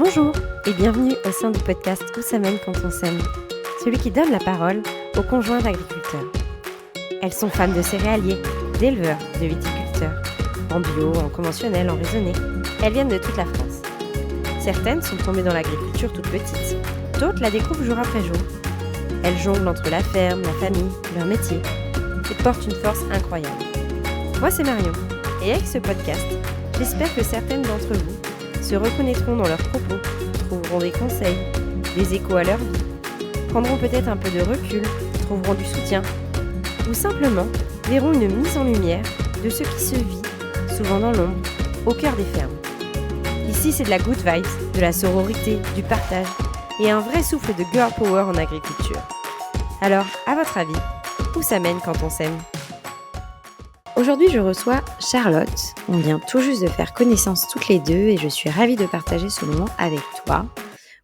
Bonjour et bienvenue au sein du podcast Où ça mène quand on s'aime, celui qui donne la parole aux conjoints d'agriculteurs. Elles sont femmes de céréaliers, d'éleveurs, de viticulteurs, en bio, en conventionnel, en raisonné. Elles viennent de toute la France. Certaines sont tombées dans l'agriculture toutes petites, d'autres la découvrent jour après jour. Elles jonglent entre la ferme, la famille, leur métier et portent une force incroyable. Moi c'est Marion et avec ce podcast, j'espère que certaines d'entre vous se reconnaîtront dans leurs propos, trouveront des conseils, des échos à leur vie, prendront peut-être un peu de recul, trouveront du soutien, ou simplement verront une mise en lumière de ce qui se vit, souvent dans l'ombre, au cœur des fermes. Ici, c'est de la good vibes, de la sororité, du partage, et un vrai souffle de girl power en agriculture. Alors, à votre avis, où ça mène quand on s'aime ? Aujourd'hui, je reçois Charlotte. On vient tout juste de faire connaissance toutes les deux et je suis ravie de partager ce moment avec toi.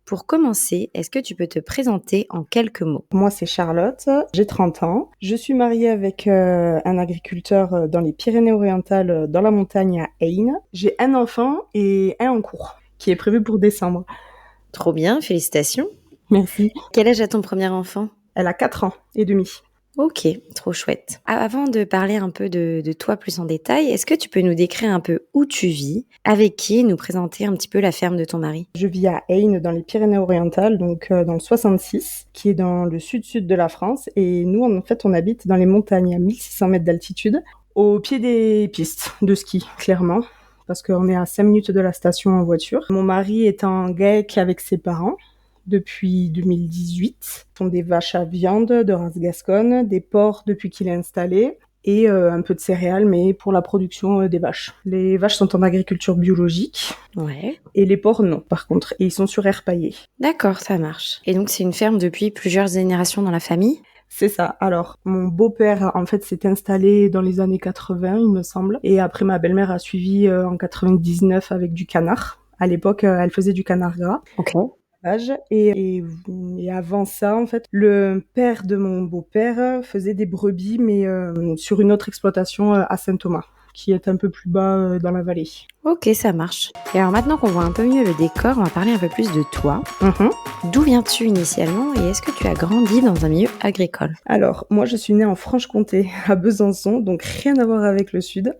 Pour commencer, est-ce que tu peux te présenter en quelques mots ? Moi, c'est Charlotte, j'ai 30 ans. Je suis mariée avec un agriculteur dans les Pyrénées-Orientales, dans la montagne à Aynes. J'ai un enfant et un en cours, qui est prévu pour décembre. Trop bien, félicitations. Merci. Quel âge a ton premier enfant ? Elle a 4 ans et demi. Ok, trop chouette. Avant de parler un peu de toi plus en détail, est-ce que tu peux nous décrire un peu où tu vis, avec qui, et nous présenter un petit peu la ferme de ton mari ? Je vis à Aynes, dans les Pyrénées-Orientales, donc dans le 66, qui est dans le sud-sud de la France. Et nous, en fait, on habite dans les montagnes à 1600 mètres d'altitude, au pied des pistes de ski, clairement, parce qu'on est à 5 minutes de la station en voiture. Mon mari est en GAEC avec ses parents depuis 2018. Ce sont des vaches à viande de race gasconne, des porcs depuis qu'il est installé et un peu de céréales, mais pour la production des vaches. Les vaches sont en agriculture biologique. Ouais. Et les porcs, non, par contre. Et ils sont sur air paillé. D'accord, ça marche. Et donc, c'est une ferme depuis plusieurs générations dans la famille ? C'est ça. Alors, mon beau-père, en fait, s'est installé dans les années 80, il me semble. Et après, ma belle-mère a suivi en 99 avec du canard. À l'époque, elle faisait du canard gras. Ok. Et avant ça, en fait, le père de mon beau-père faisait des brebis, mais sur une autre exploitation à Saint-Thomas, qui est un peu plus bas dans la vallée. Ok, ça marche. Et alors maintenant qu'on voit un peu mieux le décor, on va parler un peu plus de toi. D'où viens-tu initialement et est-ce que tu as grandi dans un milieu agricole ? Alors, moi, je suis née en Franche-Comté, à Besançon, donc rien à voir avec le sud.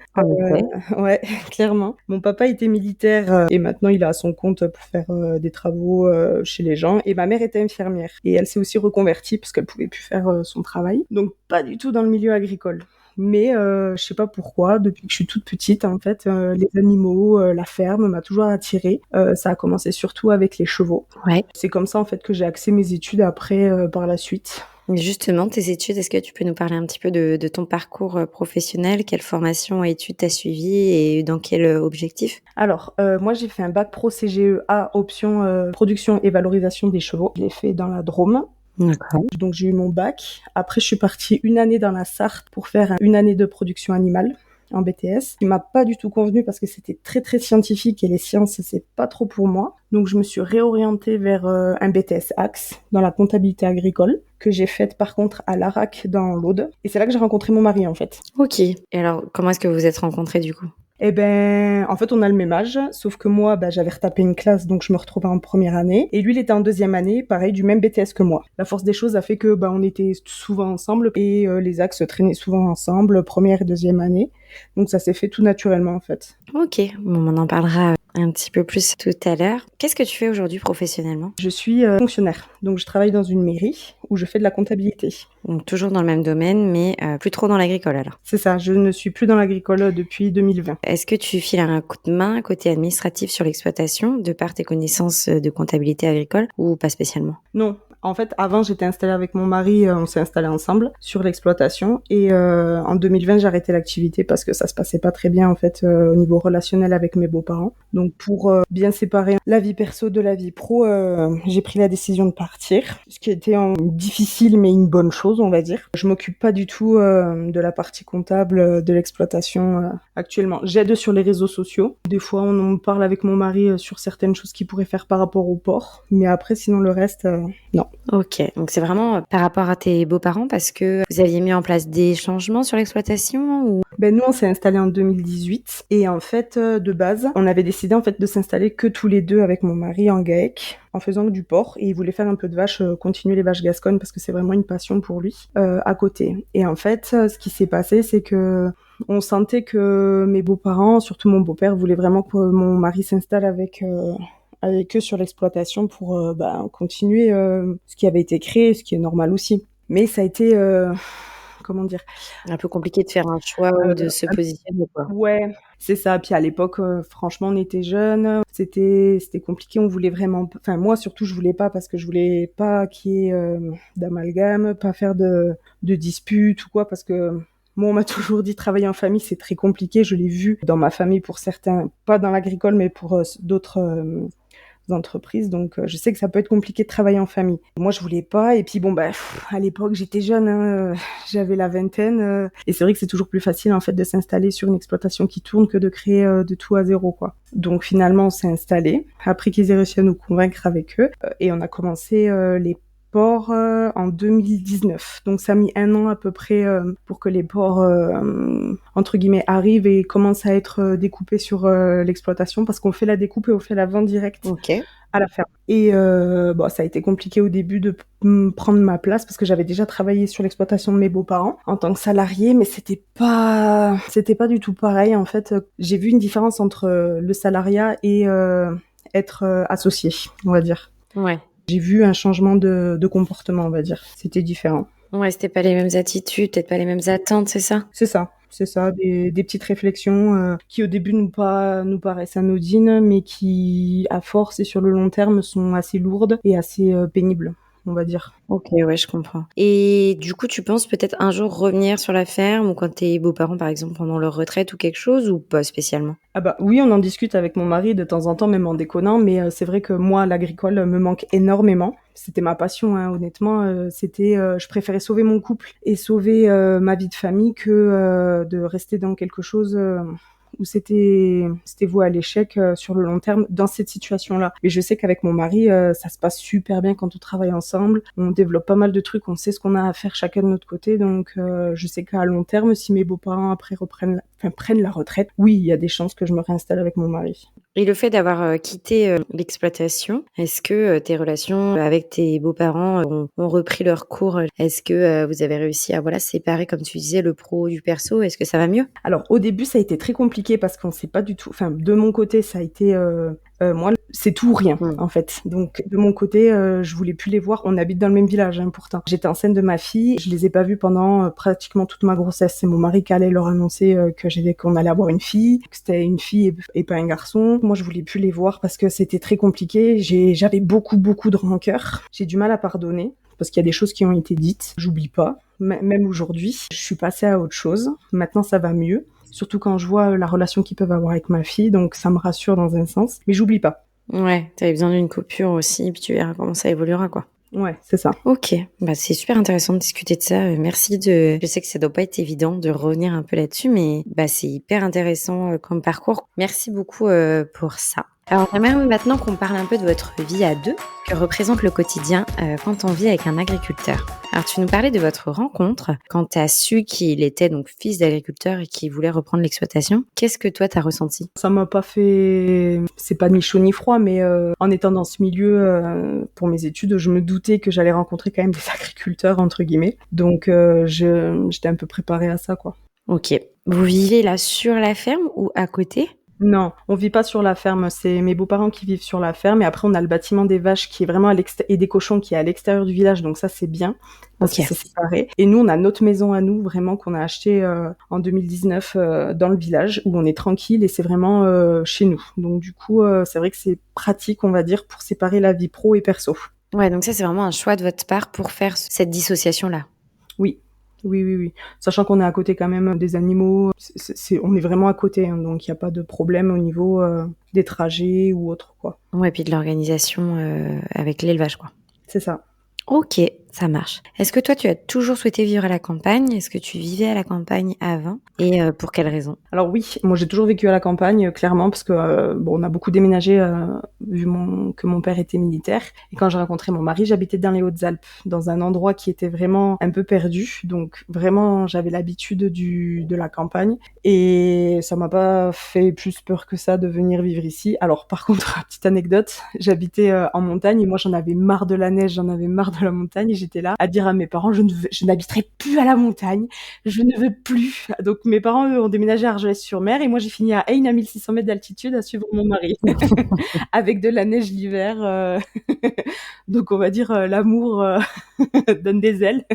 Ouais, clairement. Mon papa était militaire et maintenant il est à son compte pour faire des travaux chez les gens. Et ma mère était infirmière. Et elle s'est aussi reconvertie parce qu'elle pouvait plus faire son travail. Donc, pas du tout dans le milieu agricole. Mais je sais pas pourquoi, depuis que je suis toute petite, en fait, les animaux, la ferme m'a toujours attirée. Ça a commencé surtout avec les chevaux. Ouais. C'est comme ça, en fait, que j'ai axé mes études après, par la suite. Justement, tes études, est-ce que tu peux nous parler un petit peu de ton parcours professionnel ? Quelle formation et études t'as suivi et dans quel objectif ? Alors, moi, j'ai fait un bac pro CGEA, option production et valorisation des chevaux. Je l'ai fait dans la Drôme. D'accord. Donc j'ai eu mon bac. Après, je suis partie une année dans la Sarthe pour faire une année de production animale en BTS. Qui m'a pas du tout convenu parce que c'était très très scientifique et les sciences c'est pas trop pour moi. Donc je me suis réorientée vers un BTS Axe dans la comptabilité agricole que j'ai faite par contre à l'Arac dans l'Aude. Et c'est là que j'ai rencontré mon mari en fait. Ok. Et alors, comment est-ce que vous vous êtes rencontrés du coup ? Eh ben, en fait, on a le même âge, sauf que moi, j'avais retapé une classe, donc je me retrouvais en première année. Et lui, il était en deuxième année, pareil, du même BTS que moi. La force des choses a fait que, on était souvent ensemble et les axes traînaient souvent ensemble, première et deuxième année. Donc ça s'est fait tout naturellement, en fait. Ok. Bon, on en parlera un petit peu plus tout à l'heure. Qu'est-ce que tu fais aujourd'hui professionnellement ? Je suis fonctionnaire, donc je travaille dans une mairie où je fais de la comptabilité. Donc toujours dans le même domaine, mais plus trop dans l'agricole alors. C'est ça, je ne suis plus dans l'agricole depuis 2020. Est-ce que tu files un coup de main côté administratif sur l'exploitation, de par tes connaissances de comptabilité agricole, ou pas spécialement ? Non. En fait, avant, j'étais installée avec mon mari, on s'est installés ensemble sur l'exploitation. Et en 2020, j'ai arrêté l'activité parce que ça se passait pas très bien, en fait, au niveau relationnel avec mes beaux-parents. Donc, pour bien séparer la vie perso de la vie pro, j'ai pris la décision de partir. Ce qui était difficile, mais une bonne chose, on va dire. Je m'occupe pas du tout de la partie comptable de l'exploitation actuellement. J'aide sur les réseaux sociaux. Des fois, on en parle avec mon mari sur certaines choses qu'il pourrait faire par rapport au porc. Mais après, sinon, le reste, non. ça. Ok, donc c'est vraiment par rapport à tes beaux-parents parce que vous aviez mis en place des changements sur l'exploitation ou... Ben nous, on s'est installés en 2018 et en fait, de base, on avait décidé en fait de s'installer que tous les deux avec mon mari en GAEC, en faisant du porc, et il voulait faire un peu de vaches, continuer les vaches gasconnes parce que c'est vraiment une passion pour lui à côté. Et en fait, ce qui s'est passé, c'est que on sentait que mes beaux-parents, surtout mon beau-père, voulaient vraiment que mon mari s'installe avec eux sur l'exploitation pour continuer ce qui avait été créé, ce qui est normal aussi. Mais ça a été comment dire Un peu compliqué de faire un choix ou de se positionner, quoi. Ouais, c'est ça. Puis à l'époque, franchement, on était jeunes, c'était compliqué. On voulait vraiment, enfin moi surtout, je voulais pas parce que je voulais pas qu'il y ait d'amalgame, pas faire de disputes ou quoi, parce que moi on m'a toujours dit travailler en famille c'est très compliqué. Je l'ai vu dans ma famille pour certains, pas dans l'agricole, mais pour d'autres entreprises. Donc, je sais que ça peut être compliqué de travailler en famille. Moi, je voulais pas. Et puis, bon, à l'époque, j'étais jeune, hein, j'avais la vingtaine. Et c'est vrai que c'est toujours plus facile, en fait, de s'installer sur une exploitation qui tourne que de créer de tout à zéro, quoi. Donc, finalement, on s'est installé. Après qu'ils aient réussi à nous convaincre avec eux. Et on a commencé les porcs en 2019. Donc ça a mis 1 an à peu près pour que les porcs entre guillemets arrivent et commencent à être découpés sur l'exploitation parce qu'on fait la découpe et on fait la vente directe à la ferme. Et ça a été compliqué au début de prendre ma place parce que j'avais déjà travaillé sur l'exploitation de mes beaux-parents en tant que salarié, mais c'était pas du tout pareil en fait. J'ai vu une différence entre le salariat et être associé, on va dire. Ouais. J'ai vu un changement de comportement, on va dire. C'était différent. Ouais, c'était pas les mêmes attitudes, peut-être pas les mêmes attentes, c'est ça? C'est ça, des petites réflexions qui au début nous paraissent anodines, mais qui, à force et sur le long terme, sont assez lourdes et assez pénibles, on va dire. Ok, ouais, je comprends. Et du coup, tu penses peut-être un jour revenir sur la ferme ou quand tes beaux-parents, par exemple, pendant leur retraite ou quelque chose, ou pas spécialement? Ah bah oui, on en discute avec mon mari de temps en temps, même en déconnant, mais c'est vrai que moi, l'agricole me manque énormément. C'était ma passion, hein, honnêtement. Je préférais sauver mon couple et sauver ma vie de famille que de rester dans quelque chose où c'était voué à l'échec sur le long terme dans cette situation-là. Mais je sais qu'avec mon mari, ça se passe super bien quand on travaille ensemble. On développe pas mal de trucs, on sait ce qu'on a à faire chacun de notre côté. Donc je sais qu'à long terme, si mes beaux-parents après prennent la retraite, oui, il y a des chances que je me réinstalle avec mon mari. Et le fait d'avoir quitté l'exploitation, est-ce que tes relations avec tes beaux-parents ont repris leur cours? Est-ce que vous avez réussi à séparer, comme tu disais, le pro du perso? Est-ce que ça va mieux? Alors au début, ça a été très compliqué parce qu'on sait pas du tout. Enfin, de mon côté, ça a été moi, c'est tout ou rien en fait. Donc de mon côté, je voulais plus les voir. On habite dans le même village, hein, pourtant. J'étais enceinte de ma fille, je les ai pas vus pendant pratiquement toute ma grossesse. C'est mon mari qui allait leur annoncer qu'on allait avoir une fille, que c'était une fille et pas un garçon. Moi, je voulais plus les voir parce que c'était très compliqué. J'avais beaucoup de rancœur. J'ai du mal à pardonner parce qu'il y a des choses qui ont été dites. J'oublie pas. Même aujourd'hui, je suis passée à autre chose. Maintenant, ça va mieux. Surtout quand je vois la relation qu'ils peuvent avoir avec ma fille, donc ça me rassure dans un sens. Mais j'oublie pas. Ouais, t'avais besoin d'une coupure aussi, puis tu verras comment ça évoluera, quoi. Ouais, c'est ça. Ok, c'est super intéressant de discuter de ça. Merci Je sais que ça doit pas être évident de revenir un peu là-dessus, mais c'est hyper intéressant comme parcours. Merci beaucoup pour ça. Alors, j'aimerais maintenant qu'on parle un peu de votre vie à deux, que représente le quotidien quand on vit avec un agriculteur. Alors, tu nous parlais de votre rencontre quand tu as su qu'il était donc fils d'agriculteur et qu'il voulait reprendre l'exploitation. Qu'est-ce que toi, t'as ressenti? Ça m'a pas fait... C'est pas ni chaud ni froid, mais en étant dans ce milieu pour mes études, je me doutais que j'allais rencontrer quand même des agriculteurs, entre guillemets. Donc, j'étais un peu préparée à ça, quoi. Ok. Vous vivez là sur la ferme ou à côté? Non, on vit pas sur la ferme, c'est mes beaux-parents qui vivent sur la ferme et après on a le bâtiment des vaches qui est vraiment à l'extérieur et des cochons qui est à l'extérieur du village, donc ça c'est bien parce que c'est séparé. Et nous on a notre maison à nous vraiment qu'on a acheté en 2019 dans le village où on est tranquille et c'est vraiment chez nous. Donc du coup c'est vrai que c'est pratique on va dire pour séparer la vie pro et perso. Ouais, donc ça c'est vraiment un choix de votre part pour faire cette dissociation-là. Oui. Oui. Sachant qu'on est à côté quand même des animaux, on est vraiment à côté, hein, donc il n'y a pas de problème au niveau des trajets ou autre, quoi. Ouais, puis de l'organisation avec l'élevage, quoi. C'est ça. Ok, Ça marche. Est-ce que toi, tu as toujours souhaité vivre à la campagne? Est-ce que tu vivais à la campagne avant? Et pour quelles raisons? Alors oui, moi j'ai toujours vécu à la campagne, clairement, parce que bon, on a beaucoup déménagé que mon père était militaire. Et quand j'ai rencontré mon mari, j'habitais dans les Hautes-Alpes, dans un endroit qui était vraiment un peu perdu. Donc vraiment, j'avais l'habitude de la campagne. Et ça m'a pas fait plus peur que ça de venir vivre ici. Alors par contre, petite anecdote, j'habitais en montagne et moi j'en avais marre de la neige, j'en avais marre de la montagne et j'étais là à dire à mes parents, je n'habiterai plus à la montagne, je ne veux plus. Donc mes parents, eux, ont déménagé à Argelès-sur-Mer et moi j'ai fini à Aynes à 1600 mètres d'altitude à suivre mon mari avec de la neige l'hiver. Donc on va dire l'amour donne des ailes.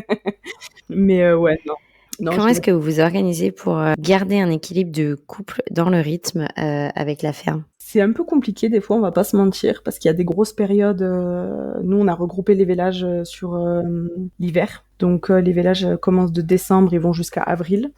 Mais ouais, non. Non, Comment est-ce que vous vous organisez pour garder un équilibre de couple dans le rythme avec la ferme? c'est un peu compliqué des fois, on va pas se mentir, parce qu'il y a des grosses périodes. Nous, on a regroupé les vélages sur l'hiver. Donc les vélages commencent de décembre et vont jusqu'à avril.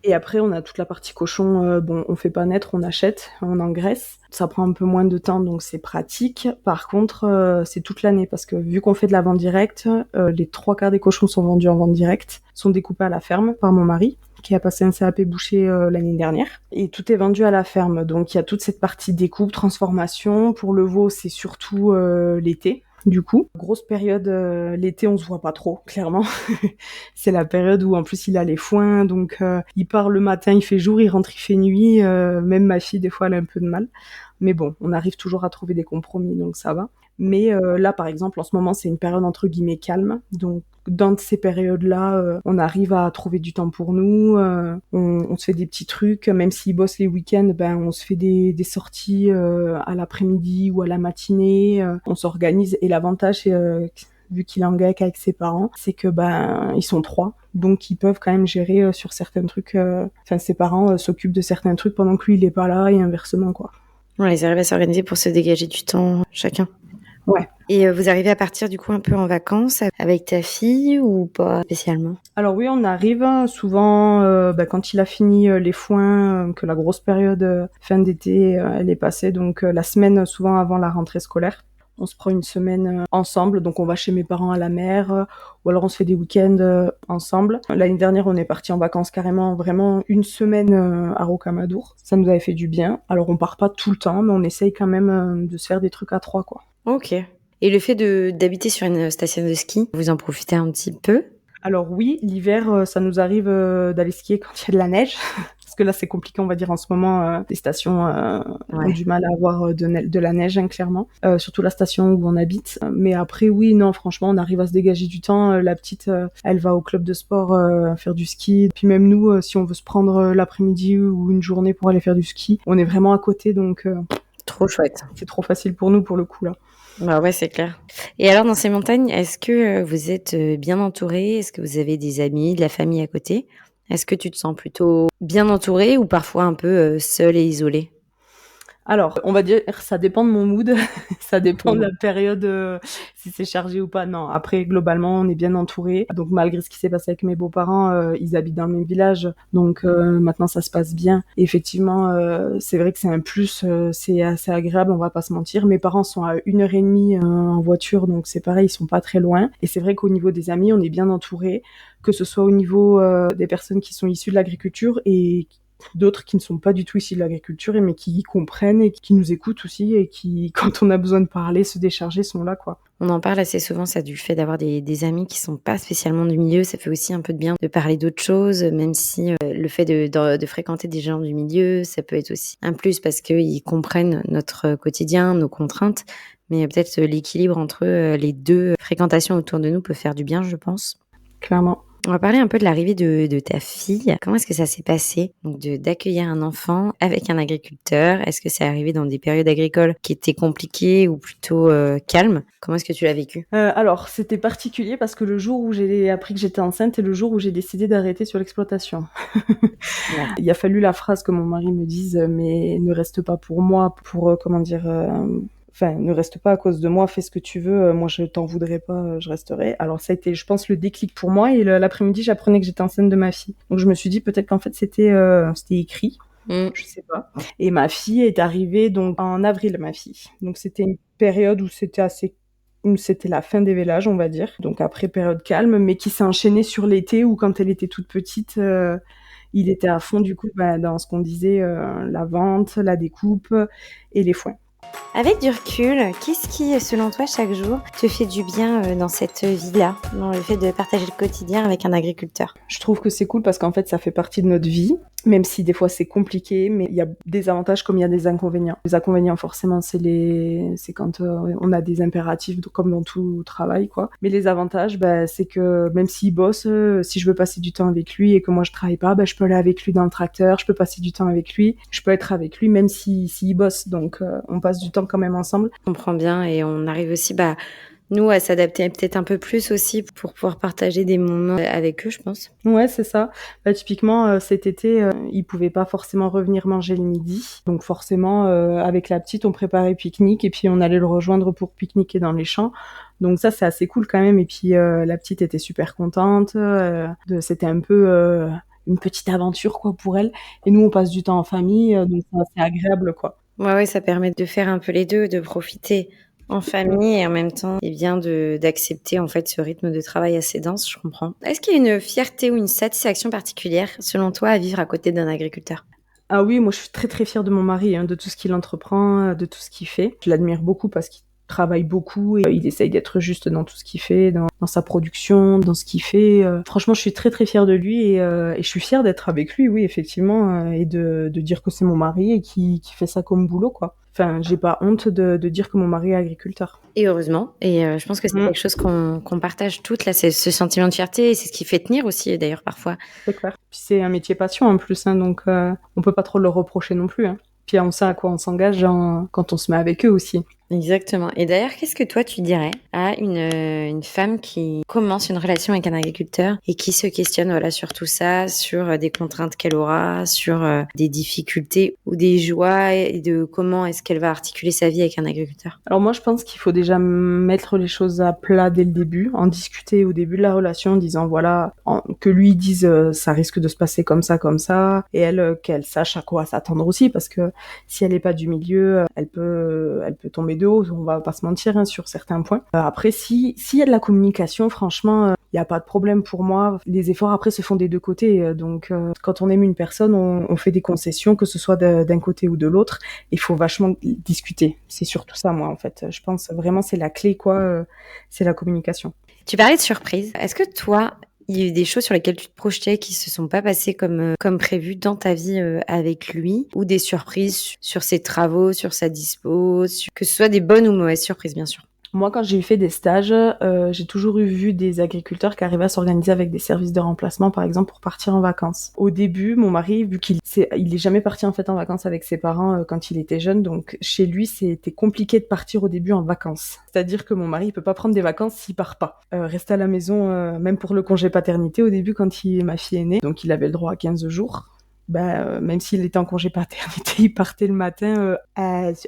Et après, on a toute la partie cochon. Bon, on fait pas naître, on achète, on engraisse. Ça prend un peu moins de temps, donc c'est pratique. Par contre, c'est toute l'année, parce que vu qu'on fait de la vente directe, les 3/4 des cochons sont vendus en vente directe, sont découpés à la ferme par mon mari, qui a passé un CAP boucher l'année dernière. Et tout est vendu à la ferme. Donc il y a toute cette partie découpe, transformation. Pour le veau, c'est surtout l'été. Du coup, grosse période, l'été on se voit pas trop, clairement. C'est la période où en plus il a les foins, donc il part le matin, il fait jour, il rentre, il fait nuit. Même ma fille, des fois, elle a un peu de mal. Mais bon, on arrive toujours à trouver des compromis, donc ça va. Mais là, par exemple, en ce moment, c'est une période entre guillemets calme. Donc, dans ces périodes-là, on arrive à trouver du temps pour nous. On se fait des petits trucs. Même s'il bosse les week-ends, ben, on se fait des sorties à l'après-midi ou à la matinée. On s'organise. Et l'avantage, c'est, vu qu'il est en GAEC avec ses parents, c'est que ben ils sont 3. Donc ils peuvent quand même gérer sur certains trucs. Enfin, ses parents s'occupent de certains trucs pendant que lui, il est pas là et inversement, quoi. Ouais, ils arrivent à s'organiser pour se dégager du temps chacun. Ouais. Et vous arrivez à partir du coup un peu en vacances avec ta fille ou pas spécialement? Alors oui, on arrive souvent quand il a fini les foins, que la grosse période fin d'été, elle est passée, donc la semaine souvent avant la rentrée scolaire. On se prend une semaine ensemble, donc on va chez mes parents à la mer, ou alors on se fait des week-ends ensemble. L'année dernière, on est parti en vacances carrément, vraiment une semaine à Rocamadour. Ça nous avait fait du bien. Alors on part pas tout le temps, mais on essaye quand même de se faire des trucs à 3, quoi. Ok. Et le fait d'habiter sur une station de ski, vous en profitez un petit peu? Alors oui, l'hiver, ça nous arrive d'aller skier quand il y a de la neige. Parce que là, c'est compliqué, on va dire, en ce moment. Les stations ont du mal à avoir de la neige, hein, clairement. Surtout la station où on habite. Mais après, oui, non, franchement, on arrive à se dégager du temps. La petite, elle va au club de sport faire du ski. Puis même nous, si on veut se prendre l'après-midi ou une journée pour aller faire du ski, on est vraiment à côté. Donc, Trop chouette. c'est trop facile pour nous, pour le coup, là. Bah ouais, c'est clair. Et alors, dans ces montagnes, est-ce que vous êtes bien entouré? Est-ce que vous avez des amis, de la famille à côté? Est-ce que tu te sens plutôt bien entouré ou parfois un peu seul et isolé? Alors, on va dire, ça dépend de mon mood, ça dépend de la période, si c'est chargé ou pas. Non, après, globalement, on est bien entouré. Donc, malgré ce qui s'est passé avec mes beaux-parents, ils habitent dans le même village. Donc, maintenant, ça se passe bien. Et effectivement, c'est vrai que c'est un plus, c'est assez agréable, on va pas se mentir. Mes parents sont à 1h30 en voiture, donc c'est pareil, ils sont pas très loin. Et c'est vrai qu'au niveau des amis, on est bien entouré, que ce soit au niveau des personnes qui sont issues de l'agriculture et d'autres qui ne sont pas du tout issus de l'agriculture, mais qui comprennent et qui nous écoutent aussi et qui, quand on a besoin de parler, se décharger, sont là, quoi. On en parle assez souvent, ça, du fait d'avoir des amis qui sont pas spécialement du milieu. Ça fait aussi un peu de bien de parler d'autres choses, même si le fait de fréquenter des gens du milieu, ça peut être aussi un plus parce qu'ils comprennent notre quotidien, nos contraintes. Mais peut-être l'équilibre entre les deux fréquentations autour de nous peut faire du bien, je pense. Clairement. On va parler un peu de l'arrivée de ta fille. Comment est-ce que ça s'est passé, donc d'accueillir un enfant avec un agriculteur? Est-ce que c'est arrivé dans des périodes agricoles qui étaient compliquées ou plutôt calmes? Comment est-ce que tu l'as vécu? Alors, c'était particulier parce que le jour où j'ai appris que j'étais enceinte est le jour où j'ai décidé d'arrêter sur l'exploitation. Ouais. Il a fallu la phrase que mon mari me dise, mais ne reste pas pour moi, pour, enfin, ne reste pas à cause de moi, fais ce que tu veux, moi je t'en voudrais pas, je resterai. Alors ça a été, je pense, le déclic pour moi, et l'après-midi, j'apprenais que j'étais enceinte de ma fille. Donc je me suis dit peut-être qu'en fait c'était écrit, je sais pas. Et ma fille est arrivée donc en avril, ma fille. Donc c'était une période où c'était assez où c'était la fin des vélages, on va dire. Donc après période calme, mais qui s'est enchaînée sur l'été où quand elle était toute petite, il était à fond du coup dans ce qu'on disait, la vente, la découpe et les foins. Avec du recul, qu'est-ce qui, selon toi, chaque jour, te fait du bien dans cette vie-là, dans le fait de partager le quotidien avec un agriculteur? Je trouve que c'est cool parce qu'en fait, ça fait partie de notre vie, même si des fois c'est compliqué, mais il y a des avantages comme il y a des inconvénients. Les inconvénients, forcément, c'est quand on a des impératifs, comme dans tout travail, quoi. Mais les avantages, c'est que même s'il bosse, si je veux passer du temps avec lui et que moi je travaille pas, je peux aller avec lui dans le tracteur, je peux passer du temps avec lui, je peux être avec lui même s'il bosse. Donc, on passe du temps quand même ensemble. Je comprends bien et on arrive aussi, nous, à s'adapter peut-être un peu plus aussi pour pouvoir partager des moments avec eux, je pense. Ouais, c'est ça. Typiquement, cet été, il pouvait pas forcément revenir manger le midi. Donc forcément, avec la petite, on préparait pique-nique et puis on allait le rejoindre pour pique-niquer dans les champs. Donc ça, c'est assez cool quand même. Et puis la petite était super contente. C'était un peu une petite aventure quoi pour elle. Et nous, on passe du temps en famille, donc c'est assez agréable quoi. Ouais, ça permet de faire un peu les deux, de profiter en famille et en même temps, c'est bien d'accepter en fait ce rythme de travail assez dense, je comprends. Est-ce qu'il y a une fierté ou une satisfaction particulière, selon toi, à vivre à côté d'un agriculteur? Ah oui, moi je suis très très fière de mon mari, de tout ce qu'il entreprend, de tout ce qu'il fait. Je l'admire beaucoup parce qu'il travaille beaucoup et il essaye d'être juste dans tout ce qu'il fait, dans sa production, dans ce qu'il fait. Franchement, je suis très très fière de lui et je suis fière d'être avec lui, oui, effectivement, et de dire que c'est mon mari et qui fait ça comme boulot, quoi. Enfin, j'ai pas honte de dire que mon mari est agriculteur. Et heureusement, et je pense que c'est quelque chose qu'on partage toutes, là, c'est ce sentiment de fierté, et c'est ce qui fait tenir aussi, d'ailleurs, parfois. C'est clair. Puis c'est un métier passion en plus, donc on peut pas trop le reprocher non plus. Puis on sait à quoi on s'engage quand on se met avec eux aussi. Exactement. Et d'ailleurs, qu'est-ce que toi, tu dirais à une femme qui commence une relation avec un agriculteur et qui se questionne sur tout ça, sur des contraintes qu'elle aura, sur des difficultés ou des joies et de comment est-ce qu'elle va articuler sa vie avec un agriculteur? Alors moi, je pense qu'il faut déjà mettre les choses à plat dès le début, en discuter au début de la relation, en disant que lui dise ça risque de se passer comme ça, et elle qu'elle sache à quoi s'attendre aussi, parce que si elle n'est pas du milieu, elle peut tomber de haut, on va pas se mentir sur certains points. Après, s'il y a de la communication, franchement, il y a pas de problème pour moi. Les efforts après se font des deux côtés, donc quand on aime une personne, on fait des concessions, que ce soit d'un côté ou de l'autre. Il faut vachement discuter. C'est surtout ça, moi, en fait. Je pense vraiment c'est la clé, quoi. C'est la communication. Tu parlais de surprise. Est-ce que toi, il y a eu des choses sur lesquelles tu te projetais qui se sont pas passées comme prévu dans ta vie avec lui, ou des surprises sur ses travaux, sur sa dispo, que ce soit des bonnes ou mauvaises surprises, bien sûr? Moi, quand j'ai fait des stages, j'ai toujours vu des agriculteurs qui arrivaient à s'organiser avec des services de remplacement, par exemple, pour partir en vacances. Au début, mon mari, vu il est jamais parti en fait en vacances avec ses parents quand il était jeune, donc chez lui, c'était compliqué de partir au début en vacances. C'est-à-dire que mon mari, il peut pas prendre des vacances s'il part pas. Rester à la maison, même pour le congé paternité, au début, quand ma fille est née, donc il avait le droit à 15 jours. Même s'il était en congé paternité, il partait le matin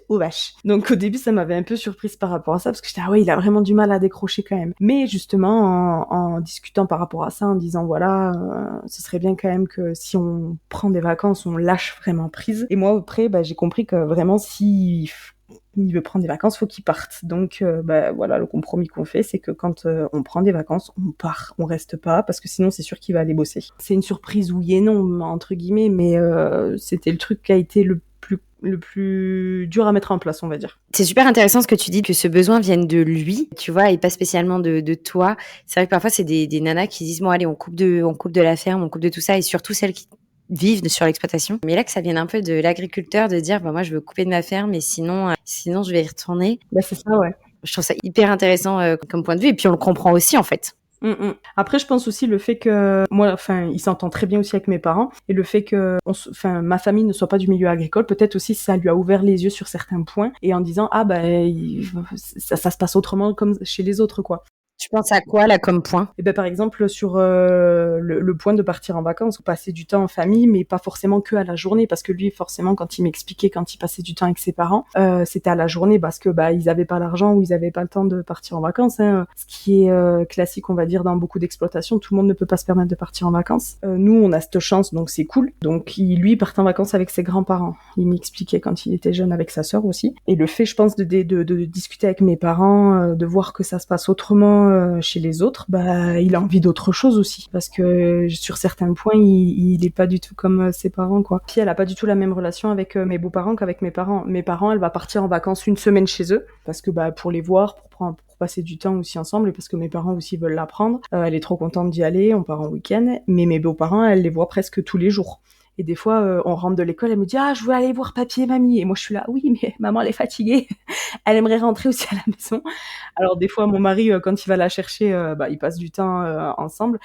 aux vaches. Donc au début, ça m'avait un peu surprise par rapport à ça, parce que j'étais il a vraiment du mal à décrocher quand même. Mais justement, en discutant par rapport à ça, en disant ce serait bien quand même que si on prend des vacances, on lâche vraiment prise. Et moi après, j'ai compris que vraiment si il veut prendre des vacances, faut qu'il parte. Donc le compromis qu'on fait, c'est que quand on prend des vacances, on part, on reste pas, parce que sinon c'est sûr qu'il va aller bosser. C'est une surprise oui et non entre guillemets, mais c'était le truc qui a été le plus dur à mettre en place, on va dire. C'est super intéressant ce que tu dis, que ce besoin vienne de lui, tu vois, et pas spécialement de toi. C'est vrai que parfois c'est des nanas qui disent allez, on coupe de la ferme, on coupe de tout ça, et surtout celles qui vivent sur l'exploitation. Mais là, que ça vienne un peu de l'agriculteur, de dire moi je veux couper de ma ferme, et sinon je vais y retourner. C'est ça, ouais. Je trouve ça hyper intéressant comme point de vue, et puis on le comprend aussi en fait. Après, je pense aussi le fait que moi, il s'entend très bien aussi avec mes parents, et le fait que ma famille ne soit pas du milieu agricole, peut-être aussi ça lui a ouvert les yeux sur certains points, et en disant ça se passe autrement comme chez les autres, quoi. Tu penses à quoi là comme point? Et ben par exemple sur le point de partir en vacances, passer du temps en famille, mais pas forcément que à la journée, parce que lui forcément quand il m'expliquait quand il passait du temps avec ses parents, c'était à la journée parce que ils avaient pas l'argent ou ils avaient pas le temps de partir en vacances. Hein. Ce qui est classique, on va dire, dans beaucoup d'exploitations, tout le monde ne peut pas se permettre de partir en vacances. Nous, on a cette chance, donc c'est cool. Donc lui, il partait en vacances avec ses grands-parents. Il m'expliquait quand il était jeune avec sa sœur aussi. Et le fait, je pense, de discuter avec mes parents, de voir que ça se passe autrement chez les autres, il a envie d'autre chose aussi, parce que sur certains points, il est pas du tout comme ses parents, quoi. Puis elle a pas du tout la même relation avec mes beaux-parents qu'avec mes parents. Mes parents, elle va partir en vacances une semaine chez eux, parce que pour les voir, pour passer du temps aussi ensemble, et parce que mes parents aussi veulent l'apprendre. Elle est trop contente d'y aller, on part en week-end, mais mes beaux-parents, elle les voit presque tous les jours. Et des fois, on rentre de l'école, elle me dit « Ah, je veux aller voir papy et mamie ». Et moi, je suis là « Oui, mais maman, elle est fatiguée. Elle aimerait rentrer aussi à la maison. » Alors, des fois, mon mari, quand il va la chercher, il passe du temps ensemble.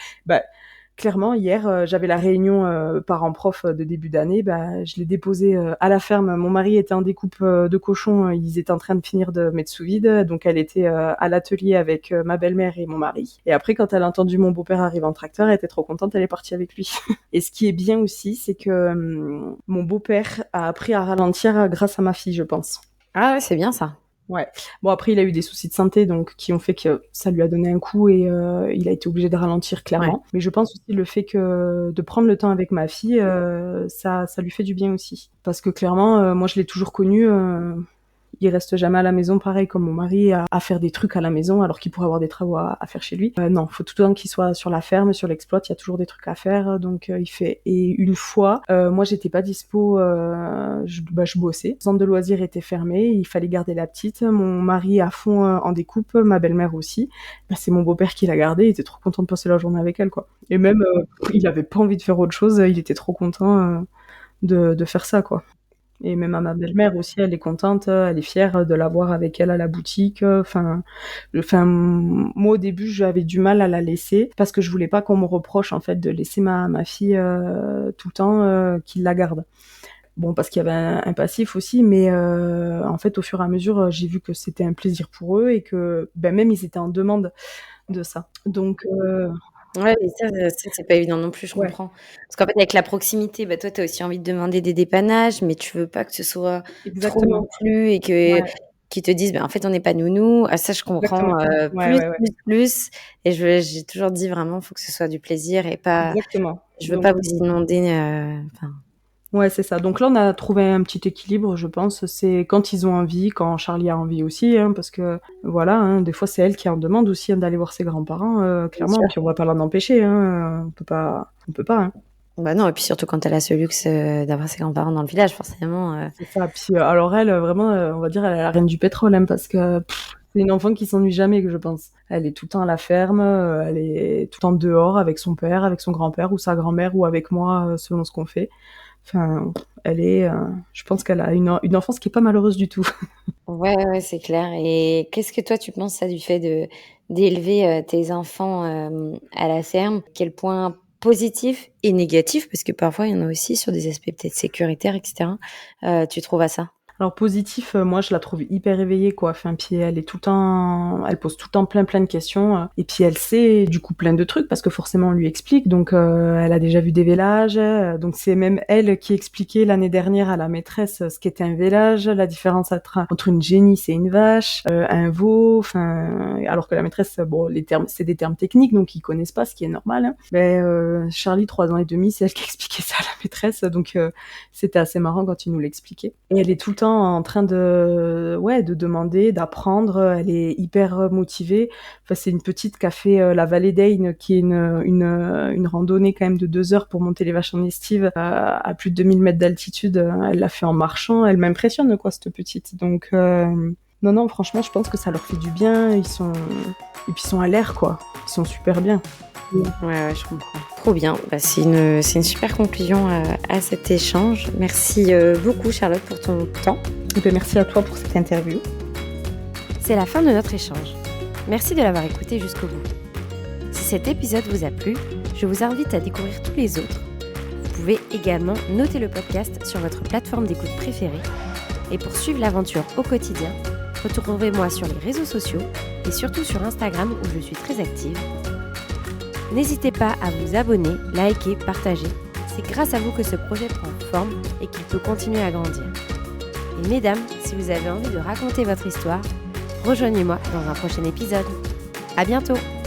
Clairement, hier, j'avais la réunion parents-prof de début d'année. Je l'ai déposée à la ferme. Mon mari était en découpe de cochons. Ils étaient en train de finir de mettre sous vide. Donc, elle était à l'atelier avec ma belle-mère et mon mari. Et après, quand elle a entendu mon beau-père arriver en tracteur, elle était trop contente. Elle est partie avec lui. Et ce qui est bien aussi, c'est que mon beau-père a appris à ralentir grâce à ma fille, je pense. Ah ouais, c'est bien ça. Ouais. Bon, après, il a eu des soucis de santé, donc qui ont fait que ça lui a donné un coup et il a été obligé de ralentir, clairement. Ouais. Mais je pense aussi le fait que de prendre le temps avec ma fille, ça lui fait du bien aussi. Parce que clairement, moi, je l'ai toujours connu. Il reste jamais à la maison, pareil comme mon mari, à faire des trucs à la maison alors qu'il pourrait avoir des travaux à faire chez lui. Non, faut tout le temps qu'il soit sur la ferme, sur l'exploit, il y a toujours des trucs à faire, donc il fait. Et une fois, moi j'étais pas dispo, je bossais. Le centre de loisirs était fermé, il fallait garder la petite. Mon mari à fond en découpe, ma belle-mère aussi. C'est mon beau-père qui l'a gardée, il était trop content de passer la journée avec elle, quoi. Et même, il avait pas envie de faire autre chose, il était trop content de faire ça, quoi. Et même à ma belle-mère aussi, elle est contente, elle est fière de l'avoir avec elle à la boutique. Moi au début, j'avais du mal à la laisser parce que je voulais pas qu'on me reproche en fait de laisser ma fille tout le temps, qu'il la garde. Bon, parce qu'il y avait un passif aussi, mais en fait, au fur et à mesure, j'ai vu que c'était un plaisir pour eux et que même ils étaient en demande de ça. Donc ouais, mais ça, c'est pas évident non plus, je comprends. Parce qu'en fait, avec la proximité, toi, tu as aussi envie de demander des dépannages, mais tu veux pas que ce soit trop non plus et qu'ils te disent, en fait, on n'est pas nounou. Ah, ça, je comprends plus. Et j'ai toujours dit vraiment, il faut que ce soit du plaisir et pas. Exactement. Je veux pas vous inonder. Ouais, c'est ça. Donc là, on a trouvé un petit équilibre, je pense. C'est quand ils ont envie, quand Charlie a envie aussi, parce que voilà, des fois c'est elle qui en demande aussi d'aller voir ses grands-parents, clairement. Puis on va pas l'en empêcher, on peut pas. Non, et puis surtout quand elle a ce luxe d'avoir ses grands-parents dans le village, forcément. C'est ça. Puis alors elle, vraiment, on va dire, elle est la reine du pétrole, parce que c'est une enfant qui s'ennuie jamais, je pense. Elle est tout le temps à la ferme, elle est tout le temps dehors avec son père, avec son grand-père ou sa grand-mère ou avec moi, selon ce qu'on fait. Enfin, elle est, je pense qu'elle a une enfance qui est pas malheureuse du tout. Ouais, c'est clair. Et qu'est-ce que toi tu penses ça du fait d'élever tes enfants à la ferme? Quel point positif et négatif, parce que parfois il y en a aussi sur des aspects peut-être sécuritaires, etc. Tu trouves à ça? Alors positif, moi je la trouve hyper éveillée, quoi. Enfin, puis elle est tout le temps, elle pose tout le temps plein de questions, et puis elle sait du coup plein de trucs parce que forcément on lui explique. Donc elle a déjà vu des vélages, donc c'est même elle qui expliquait l'année dernière à la maîtresse ce qu'était un vélage, la différence entre une génisse et une vache, un veau. Enfin, alors que la maîtresse, les termes, c'est des termes techniques, donc ils connaissent pas, ce qui est normal. Charlie, 3 ans et demi, c'est elle qui expliquait ça à la maîtresse, donc c'était assez marrant quand il nous l'expliquait. Et elle est tout le temps en train de demander, d'apprendre. Elle est hyper motivée. Enfin, c'est une petite qui a fait la vallée d'Ain, qui est une randonnée quand même de 2 heures pour monter les vaches en estive à plus de 2000 mètres d'altitude. Elle l'a fait en marchant. Elle m'impressionne, quoi, cette petite. Donc non, franchement, je pense que ça leur fait du bien. Ils sont à l'air, quoi. Ils sont super bien. Ouais, je comprends. Trop bien. C'est une super conclusion à cet échange. Merci beaucoup, Charlotte, pour ton temps. Et merci à toi pour cette interview. C'est la fin de notre échange. Merci de l'avoir écouté jusqu'au bout. Si cet épisode vous a plu, je vous invite à découvrir tous les autres. Vous pouvez également noter le podcast sur votre plateforme d'écoute préférée. Et pour suivre l'aventure au quotidien, Retrouvez-moi sur les réseaux sociaux et surtout sur Instagram où je suis très active. N'hésitez pas à vous abonner, liker, partager. C'est grâce à vous que ce projet prend forme et qu'il peut continuer à grandir. Et mesdames, si vous avez envie de raconter votre histoire, rejoignez-moi dans un prochain épisode. À bientôt!